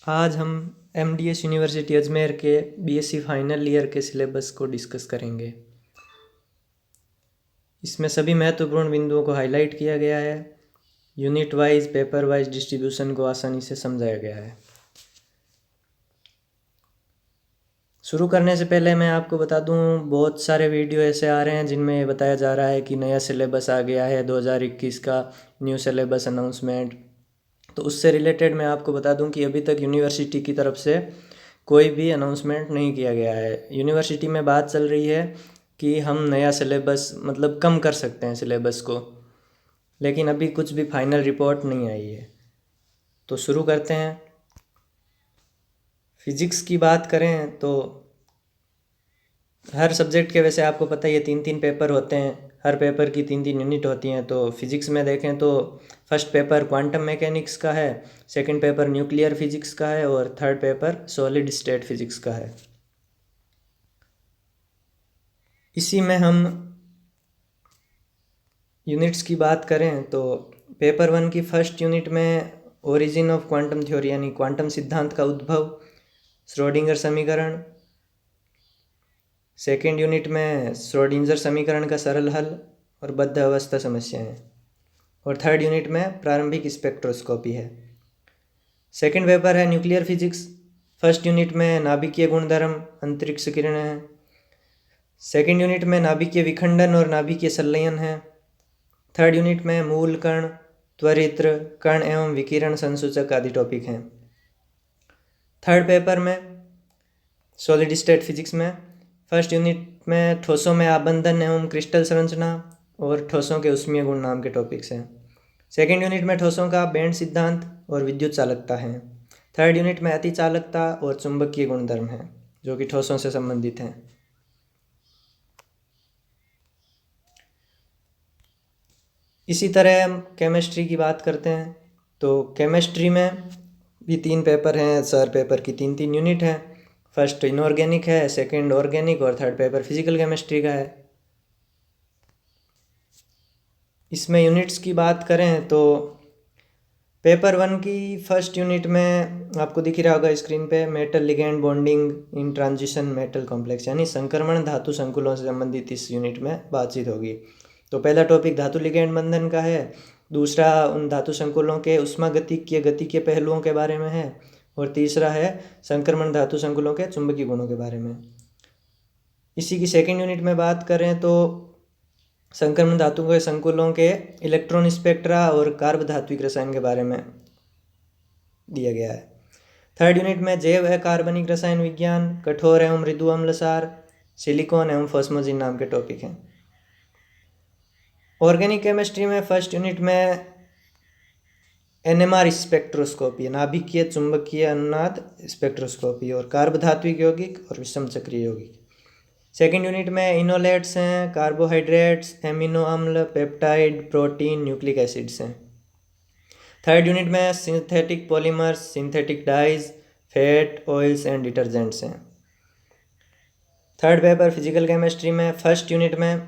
आज हम MDS university Ajmer के बीएससी फाइनल ईयर के सिलेबस को डिस्कस करेंगे। इसमें सभी महत्वपूर्ण बिंदुओं को हाईलाइट किया गया है। Unit wise paper wise distribution को आसानी से समझाया गया है। शुरू करने से पहले मैं आपको बता दूं, बहुत सारे वीडियो ऐसे आ रहे हैं जिनमें ये बताया जा रहा है कि नया सिलेबस आ गया है, 2021 का न्यू सिलेबस अनाउंसमेंट। तो उससे रिलेटेड मैं आपको बता दूं कि अभी तक यूनिवर्सिटी की तरफ से कोई भी अनाउंसमेंट नहीं किया गया है। यूनिवर्सिटी में बात चल रही है कि हम नया सिलेबस मतलब कम कर सकते हैं सिलेबस को, लेकिन अभी कुछ भी फाइनल रिपोर्ट नहीं आई है। तो शुरू करते हैं। फिजिक्स की बात करें तो हर सब्जेक्ट के वैसे आपको पता ही है 3-3 पेपर होते हैं, हर पेपर की 3-3 यूनिट होती हैं। तो फिजिक्स में देखें तो फर्स्ट पेपर क्वांटम मैकेनिक्स का है, सेकंड पेपर न्यूक्लियर फिजिक्स का है और third paper solid state physics का है। इसी में हम यूनिट्स की बात करें तो पेपर 1 की फर्स्ट यूनिट में ओरिजिन ऑफ क्वांटम थ्योरी यानी क्वांटम सिद्धांत का उद्भव, श्रोडिंगर समीकरण। सेकेंड यूनिट में श्रोडिंगर समीकरण का सरल हल और बद्ध अवस्था समस्याएं। और थर्ड यूनिट में प्रारंभिक स्पेक्ट्रोस्कोपी है। सेकेंड पेपर है न्यूक्लियर फिजिक्स। फर्स्ट यूनिट में नाभिकीय गुणधर्म, अंतरिक्ष किरणें हैं। सेकेंड यूनिट में नाभिकीय विखंडन और नाभिकीय संलयन है। थर्ड यूनिट में मूल कण, त्वरित्र कण एवं विकिरण संसूचक आदि टॉपिक हैं। थर्ड पेपर में सॉलिड स्टेट फिजिक्स में फर्स्ट यूनिट में ठोसों में आबंधन एवं क्रिस्टल संरचना और ठोसों के ऊष्मीय गुण नाम के टॉपिक्स हैं। सेकेंड यूनिट में ठोसों का बैंड सिद्धांत और विद्युत चालकता है। थर्ड यूनिट में अति चालकता और चुंबकीय गुणधर्म है जो कि ठोसों से संबंधित हैं। इसी तरह हम केमिस्ट्री की बात करते हैं तो केमिस्ट्री में भी 3 पेपर हैं, हर पेपर की 3-3 यूनिट हैं। फर्स्ट इनऑर्गेनिक है, सेकंड ऑर्गेनिक और थर्ड पेपर फिजिकल केमिस्ट्री का है। इसमें यूनिट्स की बात करें तो पेपर 1 की फर्स्ट यूनिट में आपको दिख रहा होगा स्क्रीन पे, metal ligand bonding in transition metal complex यानी संक्रमण धातु संकुलों से संबंधित इस यूनिट में बातचीत होगी। तो पहला टॉपिक धातु लिगेंड बंधन का है, दूसरा उन धातु संकुलों के उष्मागतिकीय गति के पहलुओं के बारे में है और तीसरा है संक्रमण धातु संकुलों के चुंबकीय गुणों के बारे में। इसी की सेकेंड यूनिट में बात करें तो संक्रमण धातु के संकुलों के इलेक्ट्रॉन स्पेक्ट्रा और कार्ब धात्विक रसायन के बारे में दिया गया है। थर्ड यूनिट में जैव अकार्बनिक रसायन विज्ञान, कठोर एवं मृदु अम्लसार, सिलिकॉन एवं फॉस्मोजिन नाम के टॉपिक हैं। ऑर्गेनिक केमिस्ट्री में फर्स्ट यूनिट में एनएमआर स्पेक्ट्रोस्कोपी, नाभिकीय चुंबकीय अनुनाद स्पेक्ट्रोस्कोपी और कार्ब धात्विक यौगिक और विषम चक्रीय यौगिक। सेकेंड यूनिट में इनोलेट्स हैं, कार्बोहाइड्रेट्स, एमिनो अम्ल, पेप्टाइड, प्रोटीन, न्यूक्लिक एसिड्स हैं। थर्ड यूनिट में synthetic polymers, synthetic dies, fat, oils and detergents हैं। थर्ड पेपर फिजिकल केमिस्ट्री में फर्स्ट यूनिट में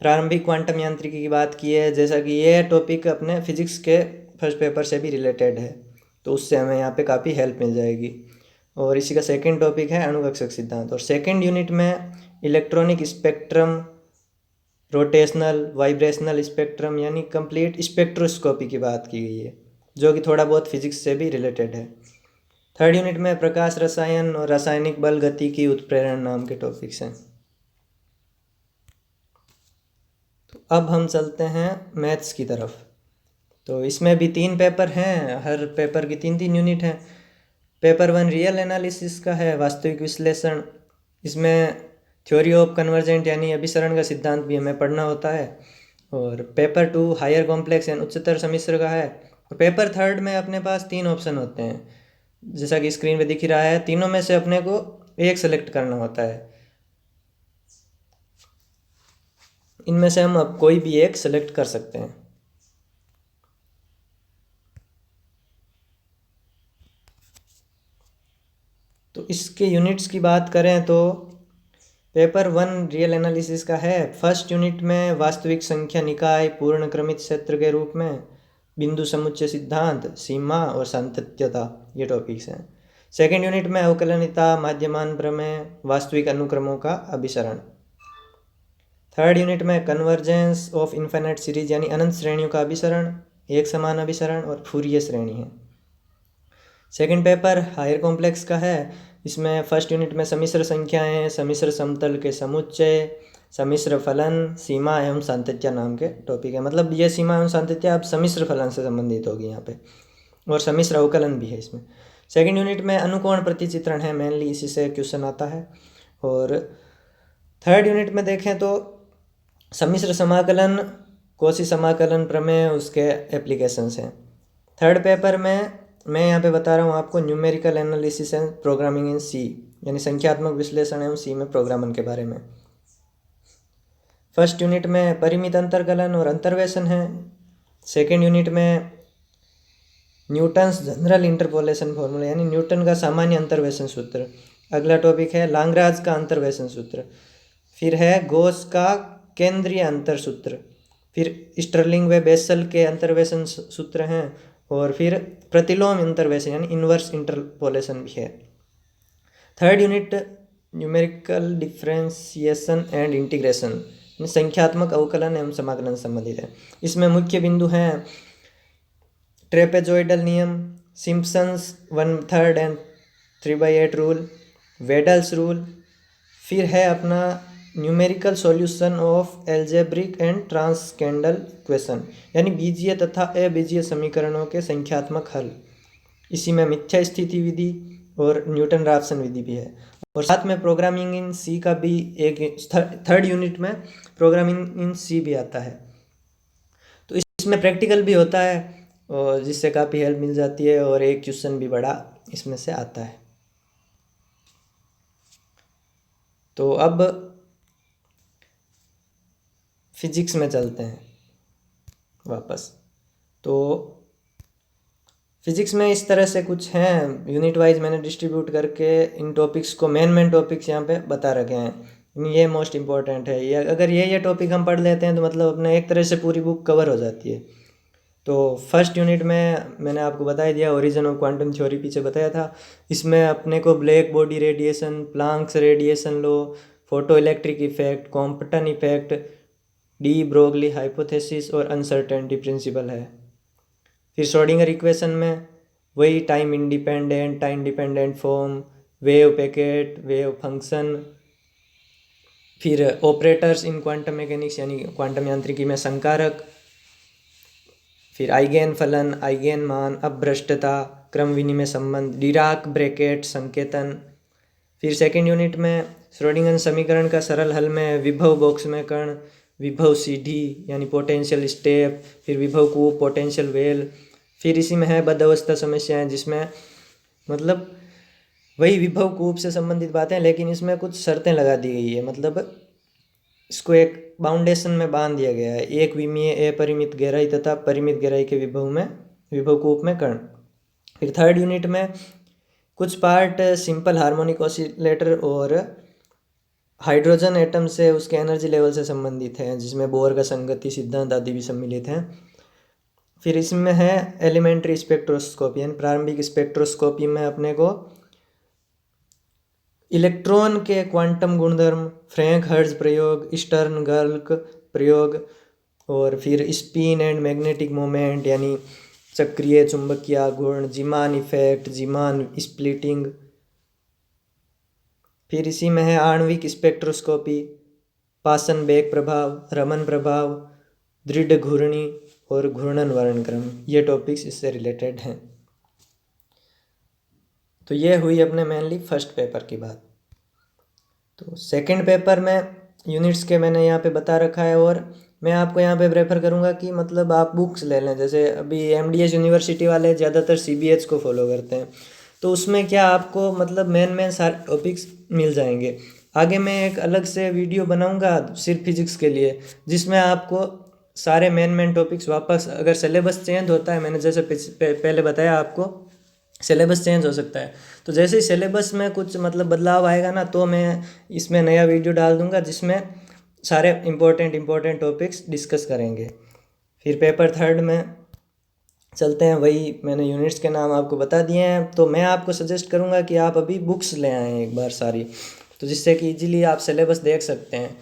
प्रारंभिक क्वांटम यांत्रिकी की बात की है, जैसा कि ये टॉपिक अपने फिजिक्स के फर्स्ट पेपर से भी रिलेटेड है, तो उससे हमें यहाँ पे काफ़ी हेल्प मिल जाएगी। और इसी का सेकेंड टॉपिक है अणुकक्षक सिद्धांत। और सेकेंड यूनिट में electronic spectrum, rotational vibrational spectrum यानी कंप्लीट स्पेक्ट्रोस्कोपी की बात की गई है, जो कि थोड़ा बहुत फिजिक्स से भी रिलेटेड है। थर्ड यूनिट में प्रकाश रसायन और रासायनिक बल गति की उत्प्रेरण नाम के टॉपिक्स हैं। तो अब हम चलते हैं मैथ्स की तरफ। तो इसमें भी 3 पेपर हैं, हर पेपर की 3-3 यूनिट हैं। पेपर 1 रियल एनालिसिस का है, वास्तविक विश्लेषण। इसमें थ्योरी ऑफ कन्वर्जेंट यानी अभिसरण का सिद्धांत भी हमें पढ़ना होता है। और पेपर 2 हायर कॉम्प्लेक्स यानी उच्चतर सम्मिश्र का है। और पेपर थर्ड में अपने पास 3 ऑप्शन होते हैं, जैसा कि स्क्रीन पे दिख रहा है। तीनों में से अपने को एक सेलेक्ट करना होता है। इनमें से हम अब कोई भी एक सेलेक्ट कर सकते हैं। तो इसके यूनिट्स की बात करें तो पेपर 1 रियल एनालिसिस का है। फर्स्ट यूनिट में वास्तविक संख्या निकाय पूर्ण क्रमित क्षेत्र के रूप में, बिंदु समुच्चय सिद्धांत, सीमा और सातत्यता, ये टॉपिक्स हैं। सेकेंड यूनिट में अवकलनिता, माध्यमान प्रमेय, वास्तविक अनुक्रमों का अभिसरण। थर्ड यूनिट में कन्वर्जेंस ऑफ इन्फिनिट सीरीज यानी अनंत श्रेणियों का अभिसरण, एक समान अभिसरण और फूरियर श्रेणी है। सेकंड पेपर हायर कॉम्प्लेक्स का है। इसमें फर्स्ट यूनिट में सम्मिश्र संख्याएं, सम्मिश्र समतल के समुच्चय, सम्मिश्र फलन, सीमा एवं सातत्य नाम के टॉपिक है। मतलब ये सीमा एवं सातत्य अब सम्मिश्र फलन से संबंधित होगी यहाँ पे, और सम्मिश्र अवकलन भी है इसमें। सेकंड यूनिट में अनुकोण प्रतिचित्रण है, मेनली इसी से क्वेश्चन आता है। और थर्ड यूनिट में देखें तो सम्मिश्र समाकलन, कॉची समाकलन प्रमेय, उसके एप्लीकेशंस हैं। थर्ड पेपर में मैं यहाँ पे बता रहा हूँ आपको numerical analysis and programming in C, यानी संख्यात्मक विश्लेषण एवं सी में प्रोग्रामन के बारे में। फर्स्ट यूनिट में परिमित अंतर्कलन और अंतर्वेशन है। सेकेंड यूनिट में न्यूटन्स जनरल इंटरपोलेशन फॉर्मूला यानी न्यूटन का सामान्य अंतर्वेशन सूत्र। अगला टॉपिक है लाग्रांज का अंतर्वेशन सूत्र। फिर है गॉस का केंद्रीय अंतर सूत्र। फिर स्टर्लिंग व बेसल के अंतर्वेशन सूत्र हैं। और फिर प्रतिलोम इंटरवेशन यानी इन्वर्स इंटरपोलेशन भी है। Third unit numerical differentiation and integration, संख्यात्मक अवकलन एवं समाकलन संबंधित है। इसमें मुख्य बिंदु हैं ट्रेपेजॉइडल नियम, Simpson's 1/3 and 3/8 rule, Weddle's rule. फिर है अपना numerical solution of algebraic and transcendental equation, यानी बीजीय तथा अबीजीय समीकरणों के संख्यात्मक हल। इसी में मिथ्या स्थिति विधि और न्यूटन राफ्सन विधि भी है। और साथ में प्रोग्रामिंग इन सी का भी एक थर्ड यूनिट में प्रोग्रामिंग इन सी भी आता है। तो इसमें प्रैक्टिकल भी होता है और जिससे काफ़ी हेल्प मिल जाती है, और एक क्वेश्चन भी बड़ा इसमें से आता है। तो अब फिजिक्स में चलते हैं वापस। तो फिजिक्स में इस तरह से कुछ हैं, यूनिट वाइज मैंने डिस्ट्रीब्यूट करके इन टॉपिक्स को मेन टॉपिक्स यहाँ पे बता रखे हैं। ये मोस्ट इम्पॉर्टेंट है। ये अगर ये टॉपिक हम पढ़ लेते हैं तो मतलब अपने एक तरह से पूरी बुक कवर हो जाती है। तो फर्स्ट यूनिट में मैंने आपको बता दिया ओरिजिन ऑफ क्वांटम थ्योरी, पीछे बताया था। इसमें अपने को black body radiation, Planck's radiation law, photoelectric effect, Compton effect, de Broglie hypothesis और अनसर्टेनिटी प्रिंसिपल है। फिर श्रोडिंगर इक्वेशन में वही time dependent form, wave packet, wave function. फिर ऑपरेटर्स इन क्वांटम मैकेनिक्स यानी क्वांटम यांत्रिकी में संकारक। फिर आइगेन फलन, आइगेन मान, अपभ्रष्टता, क्रम विनिमय संबंध, डिराक ब्रैकेट संकेतन। फिर सेकेंड यूनिट में श्रोडिंगर समीकरण का सरल हल में विभव बॉक्स में कण, विभव सीढ़ी यानी पोटेंशियल स्टेप, फिर विभव कूप, पोटेंशियल वेल। फिर इसी में है बद्ध अवस्था समस्याएं, जिसमें मतलब वही विभव कूप से संबंधित बातें, लेकिन इसमें कुछ शर्तें लगा दी गई है। मतलब इसको एक बाउंडेशन में बांध दिया गया है, एक विमीय अपरिमित गहराई तथा परिमित गहराई के विभव कूप में कण। फिर थर्ड यूनिट में कुछ पार्ट सिंपल हार्मोनिक ऑसिलेटर और हाइड्रोजन एटम से उसके एनर्जी लेवल से संबंधित है, जिसमें बोर का संगति सिद्धांत आदि भी सम्मिलित हैं। फिर इसमें है एलिमेंट्री स्पेक्ट्रोस्कोपी यानी प्रारंभिक स्पेक्ट्रोस्कोपी में अपने को इलेक्ट्रॉन के क्वांटम गुणधर्म, फ्रैंक हर्ट्ज प्रयोग, स्टर्न गर्क प्रयोग, और फिर स्पिन एंड मैग्नेटिक मोमेंट यानी चक्रीय चुंबकीय गुण, जीमान इफेक्ट, जीमान स्प्लिटिंग। फिर इसी में है आणविक स्पेक्ट्रोस्कोपी, पासन बेक प्रभाव, रमन प्रभाव, दृढ़ घूर्णी और घूर्णन वर्णक्रम। ये टॉपिक्स इससे रिलेटेड हैं। तो ये हुई अपने मेनली फर्स्ट पेपर की बात। तो सेकंड पेपर में यूनिट्स के मैंने यहाँ पे बता रखा है, और मैं आपको यहाँ पे प्रेफर करूँगा कि मतलब आप बुक्स ले लें। जैसे अभी एमडीएस यूनिवर्सिटी वाले ज़्यादातर सीबीएच को फॉलो करते हैं, तो उसमें क्या आपको मतलब मेन सारे टॉपिक्स मिल जाएंगे। आगे मैं एक अलग से वीडियो बनाऊँगा सिर्फ फिजिक्स के लिए, जिसमें आपको सारे मेन टॉपिक्स वापस, अगर सिलेबस चेंज होता है, मैंने जैसे पहले बताया आपको सिलेबस चेंज हो सकता है, तो जैसे ही सिलेबस में कुछ मतलब बदलाव आएगा ना, तो मैं इसमें नया वीडियो डाल दूंगा जिसमें सारे इम्पोर्टेंट टॉपिक्स डिस्कस करेंगे। फिर पेपर थर्ड में चलते हैं, वही मैंने यूनिट्स के नाम आपको बता दिए हैं। तो मैं आपको सजेस्ट करूँगा कि आप अभी बुक्स ले आएँ एक बार सारी, तो जिससे कि इजीली आप सिलेबस देख सकते हैं।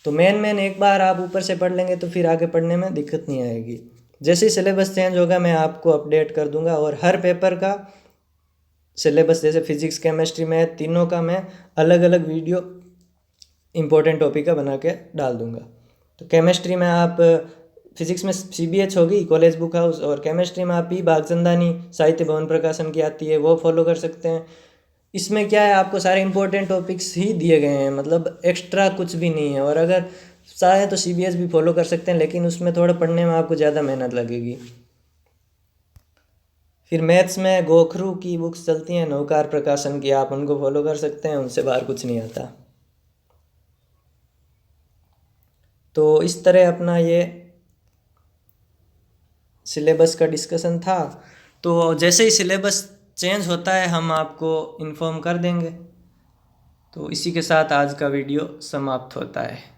तो मेन एक बार आप ऊपर से पढ़ लेंगे तो फिर आगे पढ़ने में दिक्कत नहीं आएगी। जैसे ही सिलेबस चेंज होगा मैं आपको अपडेट कर दूंगा, और हर पेपर का सिलेबस जैसे फिजिक्स केमिस्ट्री मैथ तीनों का मैं अलग अलग वीडियो इम्पोर्टेंट टॉपिक का बना के डाल दूंगा। तो केमिस्ट्री में आप फिजिक्स में CBH होगी कॉलेज बुक हाउस, और केमिस्ट्री में आप पी भागचंदानी साहित्य भवन प्रकाशन की आती है वो फॉलो कर सकते हैं। इसमें क्या है, आपको सारे इंपॉर्टेंट टॉपिक्स ही दिए गए हैं, मतलब एक्स्ट्रा कुछ भी नहीं है। और अगर चाहे तो CBS भी फॉलो कर सकते हैं, लेकिन उसमें थोड़ा पढ़ने में आपको ज़्यादा मेहनत लगेगी। फिर मैथ्स में गोखरू की बुक्स चलती हैं नवकार प्रकाशन की, आप उनको फॉलो कर सकते हैं, उनसे बाहर कुछ नहीं आता। तो इस तरह अपना ये सिलेबस का डिस्कशन था। तो जैसे ही सिलेबस चेंज होता है हम आपको इन्फॉर्म कर देंगे। तो इसी के साथ आज का वीडियो समाप्त होता है।